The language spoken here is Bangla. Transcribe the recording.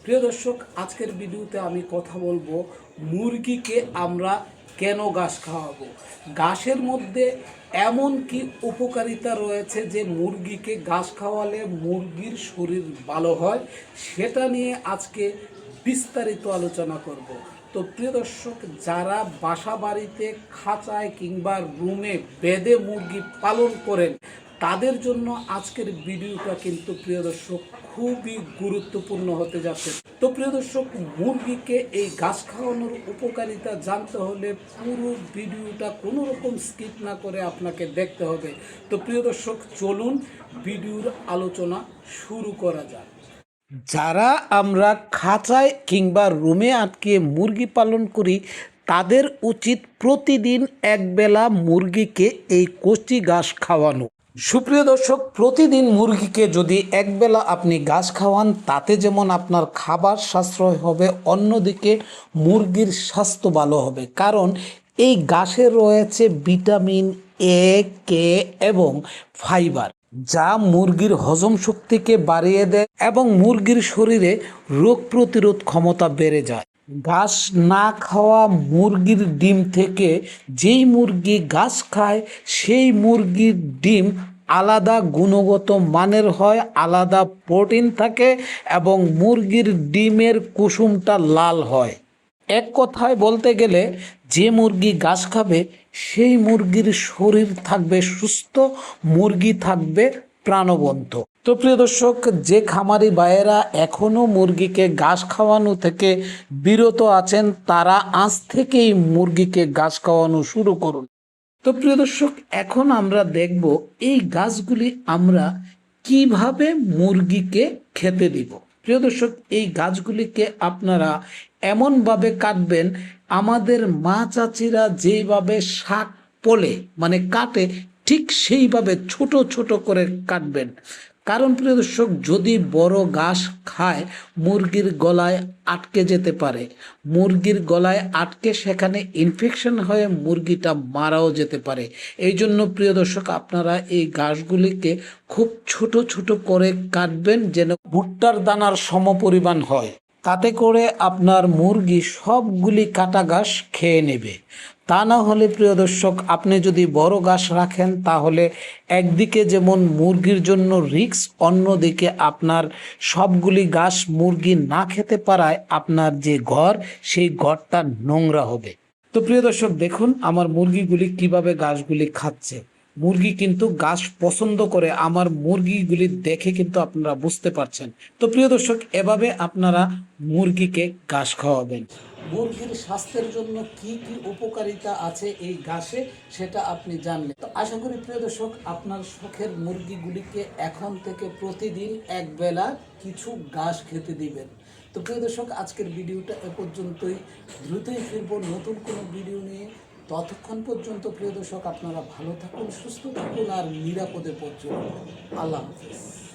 প্রিয় দর্শক, আজকের ভিডিওতে আমি কথা বলবো মুরগিকে আমরা কেন ঘাস খাওয়াবো। ঘাসের মধ্যে এমন কি উপকারিতা রয়েছে যে মুরগিকে ঘাস খাওয়ালে মুরগির শরীর ভালো হয়, সেটা নিয়ে আজকে বিস্তারিত আলোচনা করব। তো প্রিয় দর্শক, যারা বাসা বাড়িতে খাঁচায় কিংবা রুমে বেঁধে মুরগি পালন করেন তাদের জন্য আজকের ভিডিওটা কিন্তু প্রিয় দর্শক খুবই গুরুত্বপূর্ণ হতে যাচ্ছে। তো প্রিয় দর্শক, মুরগিকে এই ঘাস খাওয়ানোর উপকারিতা জানতে হলে পুরো ভিডিওটা কোনো রকম স্কিপ না করে আপনাকে দেখতে হবে। তো প্রিয় দর্শক, চলুন ভিডিওর আলোচনা শুরু করা যাক। যারা আমরা খাঁচায় কিংবা রুমে আটকে মুরগি পালন করি তাদের উচিত প্রতিদিন একবেলা মুরগিকে এই কচি ঘাস খাওয়ানো। সুপ্রিয় দর্শক, প্রতিদিন মুরগিকে যদি একবেলা আপনি ঘাস খাওয়ান তাতে যেমন আপনার খাবার সাশ্রয় হবে, অন্যদিকে মুরগির স্বাস্থ্য ভালো হবে। কারণ এই ঘাসে রয়েছে ভিটামিন এ, কে এবং ফাইবার, যা মুরগির হজম শক্তিকে বাড়িয়ে দেয় এবং মুরগির শরীরে রোগ প্রতিরোধ ক্ষমতা বেড়ে যায়। ঘাস না খাওয়া মুরগির ডিম থেকে যেই মুরগি ঘাস খায় সেই মুরগির ডিম আলাদা গুণগত মানের হয়, আলাদা প্রোটিন থাকে এবং মুরগির ডিমের কুসুমটা লাল হয়। এক কথায় বলতে গেলে যে মুরগি ঘাস খাবে সেই মুরগির শরীর থাকবে সুস্থ, মুরগি থাকবে প্রাণবন্ত। তো প্রিয় দর্শক, যে খামারি ভাইয়েরা এখনও মুরগিকে ঘাস খাওয়ানো থেকে বিরত আছেন তারা আজ থেকেই মুরগিকে ঘাস খাওয়ানো শুরু করুন। তো প্রিয় দর্শক, এখন আমরা দেখব এই গাছগুলি আমরা কিভাবে মুরগিকে খেতে দিব। প্রিয় দর্শক, এই গাছগুলিকে আপনারা এমনভাবে কাটবেন আমাদের মা চাচিরা যেইভাবে শাক পোলে মানে কাটে ঠিক সেইভাবে ছোট ছোট করে কাটবেন। কারণ প্রিয় দর্শক, যদি বড় ঘাস খায় মুরগির গলায় আটকে যেতে পারে, মুরগির গলায় আটকে সেখানে ইনফেকশন হয়ে মুরগিটা মারাও যেতে পারে। এই জন্য প্রিয় দর্শক, আপনারা এই ঘাসগুলিকে খুব ছোট ছোট করে কাটবেন যেন ভুট্টার দানার সমপরিমাণ হয়। তাতে করে আপনার মুরগি সবগুলি কাটা ঘাস খেয়ে নেবে। তা না হলে প্রিয় দর্শক, আপনি যদি বড় ঘাস রাখেন তাহলে একদিকে যেমন মুরগির জন্য রিস্ক, অন্যদিকে আপনার সবগুলি ঘাস মুরগি না খেতে পারায় আপনার যে ঘর সেই ঘরটা নোংরা হবে। তো প্রিয় দর্শক, দেখুন আমার মুরগিগুলি কিভাবে ঘাসগুলি খাচ্ছে। মুরগি কিন্তু ঘাস পছন্দ করে, আমার মুরগিগুলি দেখে কিন্তু আপনারা বুঝতে পারছেন। তো প্রিয় দর্শক, এভাবে আপনারা মুরগিকে ঘাস খাওয়াবেন। মুরগির স্বাস্থ্যের জন্য কি কি উপকারিতা আছে এই ঘাসে সেটা আপনি জানলেন। তো আশা করি প্রিয় দর্শক, আপনার শখের মুরগিগুলিকে এখন থেকে প্রতিদিন একবেলা কিছু ঘাস খেতে দিবেন। তো প্রিয় দর্শক, আজকের ভিডিওটা এ পর্যন্তই। দ্রুতই ফিরবো নতুন কোনো ভিডিও নিয়ে। ততক্ষণ পর্যন্ত প্রিয় দর্শক, আপনারা ভালো থাকুন, সুস্থ থাকুন আর নিরাপদে পথ চলুন। আল্লাহ হাফেজ।